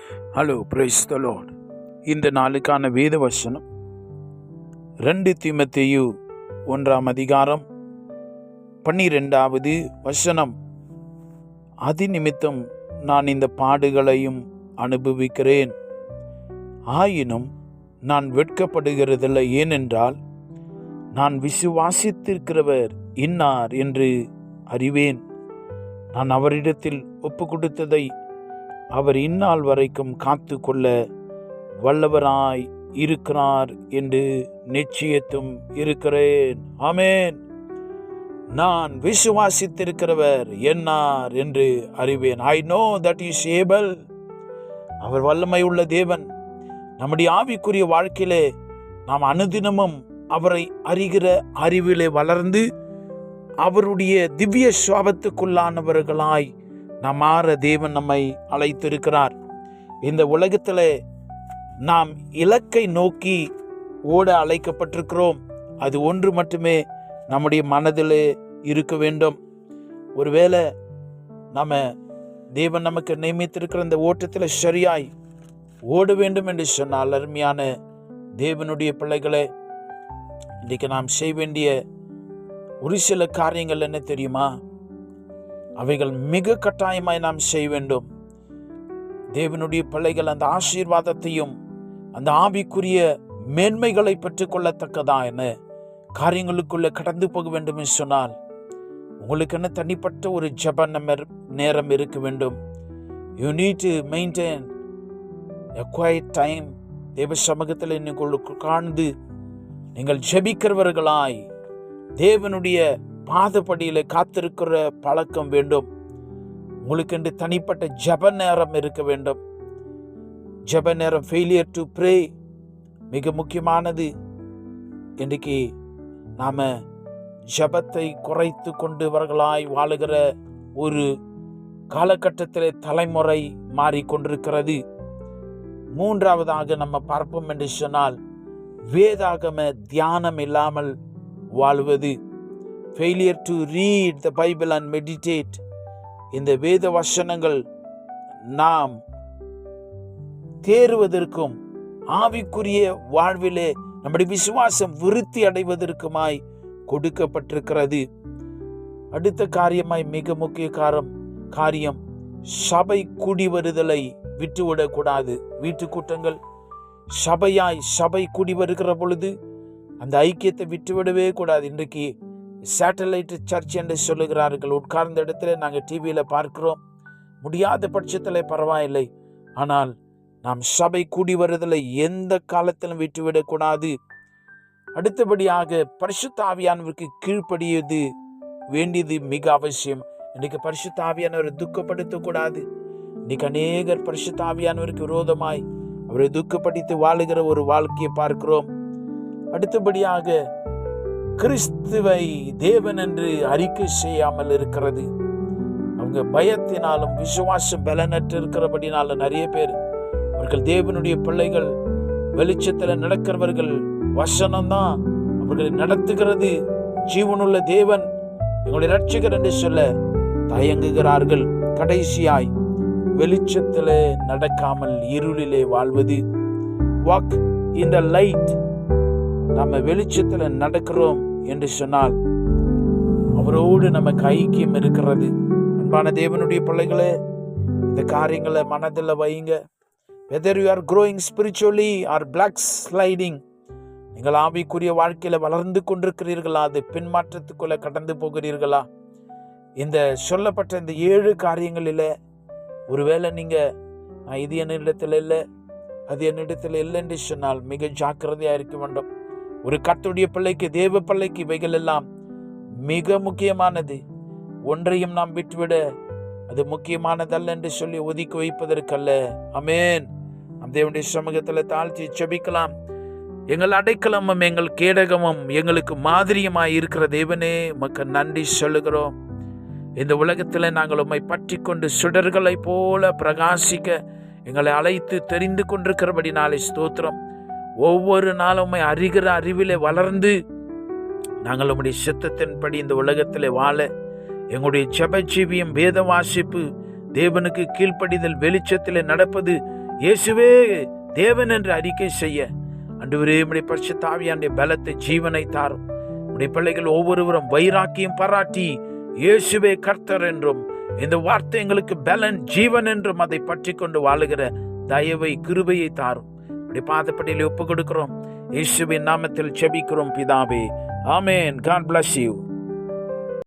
Hello, praise the Lord. இந்த நாளுக்கான வேத வசனம் 2 தீமோத்தேயு 1 அதிகாரம் 12வது வசனம். அதிநிமித்தம் நான் இந்த பாடுகளையும் அனுபவிக்கிறேன், ஆயினும் நான் வெட்கப்படுகிறதில்லை. ஏனென்றால் நான் விசுவாசித்திருக்கிறவர் இன்னார் என்று அறிவேன். நான் அவரிடத்தில் ஒப்பு கொடுத்ததை அவர் இந்நாள் வரைக்கும் காத்து கொள்ள வல்லவராய் இருக்கிறார் என்று நிச்சயத்தும் இருக்கிறேன். ஆமென். நான் விசுவாசித்திருக்கிறவர் என்னார் என்று அறிவேன். I know that he is able. அவர் வல்லமை உள்ள தேவன். நம்முடைய ஆவிக்குரிய வாழ்க்கையிலே நாம் அனுதினமும் அவரை அறிகிற அறிவிலே வளர்ந்து அவருடைய திவ்ய சுவாபத்துக்குள்ளானவர்களாய் நாம் மாற தேவன் நம்மை அழைத்திருக்கிறார். இந்த உலகத்தில் நாம் இலக்கை நோக்கி ஓட அழைக்கப்பட்டிருக்கிறோம். அது ஒன்று மட்டுமே நம்முடைய மனதிலே இருக்க வேண்டும். ஒருவேளை தேவன் நமக்கு நியமித்திருக்கிற இந்த ஓட்டத்தில் சரியாய் ஓட வேண்டும் என்று சொன்னால், அருமையான தேவனுடைய பிள்ளைகளே, இன்றைக்கு நாம் செய்ய வேண்டிய ஒரு சில காரியங்கள் என்ன தெரியுமா? அவைகள் மிக கட்டாயமாய் நாம் செய்ய வேண்டும். தேவனுடைய பிள்ளைகள் அந்த ஆசீர்வாதத்தையும் அந்த ஆவிக்குரிய மேன்மைகளை பெற்றுக்கொள்ளத்தக்கதான காரியங்களுக்குள்ள கடந்து போக வேண்டும் என்று சொன்னால், உங்களுக்கு என்ன தனிப்பட்ட ஒரு ஜெப நேரம் இருக்க வேண்டும். You need to maintain a quiet time. தேவ சமூகத்தில் உங்களுக்கு காண்ந்து நீங்கள் ஜெபிக்கிறவர்களாய் தேவனுடைய பாதப்படியில காத்திருக்கிற பழக்கம் வேண்டும். உங்களுக்கு என்று தனிப்பட்ட ஜெப நேரம் இருக்க வேண்டும். ஜெப நேரம் ஃபெயிலியர் டு ப்ரே மிக முக்கியமானது. இன்றைக்கு நாம ஜெபத்தை குறைத்து கொண்டவர்களாய் வாழுகிற ஒரு காலகட்டத்திலே தலைமுறை மாறிக்கொண்டிருக்கிறது. மூன்றாவதாக நம்ம பார்ப்போம் என்று சொன்னால், வேதாகம தியானம் இல்லாமல் வாழ்வது. Failure to read the Bible and meditate. இந்த வேத வசனங்கள் நாம் தேறுவதற்கும் ஆவிக்குரிய வாழ்விலே நம்முடைய விசுவாசம் விருத்தி அடைவதற்குமாய் கொடுக்கப்பட்டிருக்கிறது. அடுத்த காரியமாய் மிக முக்கிய காரியம் சபை கூடி வருதலை விட்டுவிடக்கூடாது. வீட்டு கூட்டங்கள் சபை கூடி வருகிற பொழுது அந்த ஐக்கியத்தை விட்டுவிடவே கூடாது. இன்றைக்கு சேட்டலைட் சர்ச் என்று சொல்லுகிறார்கள். உட்கார்ந்த இடத்துல நாங்கள் டிவியில பார்க்கிறோம். முடியாத பட்சத்தில் பரவாயில்லை, ஆனால் நாம் சபை கூடி வருதலை எந்த காலத்திலும் விட்டுவிடக்கூடாது. அடுத்தபடியாக பரிசுத்த ஆவியானவருக்கு கீழ்ப்படியது வேண்டியது மிக அவசியம். இன்னைக்கு பரிசுத்த ஆவியானவரை துக்கப்படுத்தக்கூடாது. இன்னைக்கு அநேகர் பரிசுத்த ஆவியானவருக்கு விரோதமாய் அவரை துக்கப்படுத்தி வாழுகிற ஒரு வாழ்க்கையை பார்க்கிறோம். அடுத்தபடியாக கிறிஸ்துவை தேவன் என்று அறிக்கை செய்யாமல் இருக்கிறது. அவங்க பயத்தினாலும் விசுவாசம் பலனற்று இருக்கிறபடினால நிறைய பேர் அவர்கள் தேவனுடைய பிள்ளைகள், வெளிச்சத்தில் நடக்கிறவர்கள், வசனம்தான் அவர்களை நடத்துகிறது, ஜீவனுள்ள தேவன் எங்களுடைய ரட்சகர் என்று சொல்ல தயங்குகிறார்கள். கடைசியாய் வெளிச்சத்தில் நடக்காமல் இருளிலே வாழ்வது. Walk in the light. நம்ம வெளிச்சத்தில் நடக்கிறோம் என்று சொன்னால் அவரோடு நமக்கு ஐக்கியம் இருக்கிறது. அன்பான தேவனுடைய பிள்ளைகளே, இந்த காரியங்களை மனதில் வைங்க. whether you are growing spiritually or black sliding, நீங்கள் ஆவிக்குரிய வாழ்க்கையில வளர்ந்து கொண்டிருக்கிறீர்களா? அது பின்மாற்றத்துக்குள்ள கடந்து போகிறீர்களா? இந்த சொல்லப்பட்ட இந்த 7 காரியங்களில ஒருவேளை நீங்க இது என்னிடத்தில் இல்லை, அது என்னிடத்தில் இல்லை என்று சொன்னால் மிக ஜாக்கிரதையா இருக்க வேண்டும். ஒரு கர்த்தருடைய பிள்ளைக்கு, தேவ பிள்ளைக்கு இவைகள் எல்லாம் மிக முக்கியமானது. ஒன்றையும் நாம் விட்டுவிட அது முக்கியமானதல்ல என்று சொல்லி ஒதுக்கி வைப்பதற்கல்ல. ஆமென். நம் தேவனுடைய சமூகத்தில் தாழ்த்தி ஜெபிக்கலாம். எங்கள் அடைக்கலமும் எங்கள் கேடகமும் எங்களுக்கு மாதிரியமாய் இருக்கிற தேவனே, உமக்கு நன்றி சொல்லுகிறோம். இந்த உலகத்தில் நாங்கள் உம்மை பற்றி கொண்டு சுடர்களை போல பிரகாசிக்க எங்களை அழைத்து தெரிந்து கொண்டிருக்கிறபடினாலே ஸ்தோத்திரம். ஒவ்வொரு நாளும் உம்மை அறிகிற அறிவிலே வளர்ந்து நாங்கள் உம்முடைய சித்தத்தின்படி இந்த உலகத்திலே வாழ எங்களுடைய ஜெப ஜீவியம், வேத வாசிப்பு, தேவனுக்கு கீழ்ப்படிதல், வெளிச்சத்தில் நடப்பது, இயேசுவே தேவன் என்று அறிக்கை செய்ய ஆண்டவரே உம்முடைய பரிசுத்த ஆவியானவருடைய பலத்தை ஜீவனை தாரும். உம்முடைய பிள்ளைகள் ஒவ்வொருவரும் வைராக்கியம் பாராட்டி இயேசுவே கர்த்தர் என்றும் இந்த வார்த்தை எங்களுக்கு பலன் ஜீவன் என்றும் அதை பற்றி கொண்டு வாழுகிற தயவை கிருபையை தாரும். இப்படி பாதப்படியில் ஒப்பு கொடுக்கிறோம். இயேசுவின் நாமத்தில் ஜெபிக்கிறோம் பிதாவே. ஆமென். God bless you.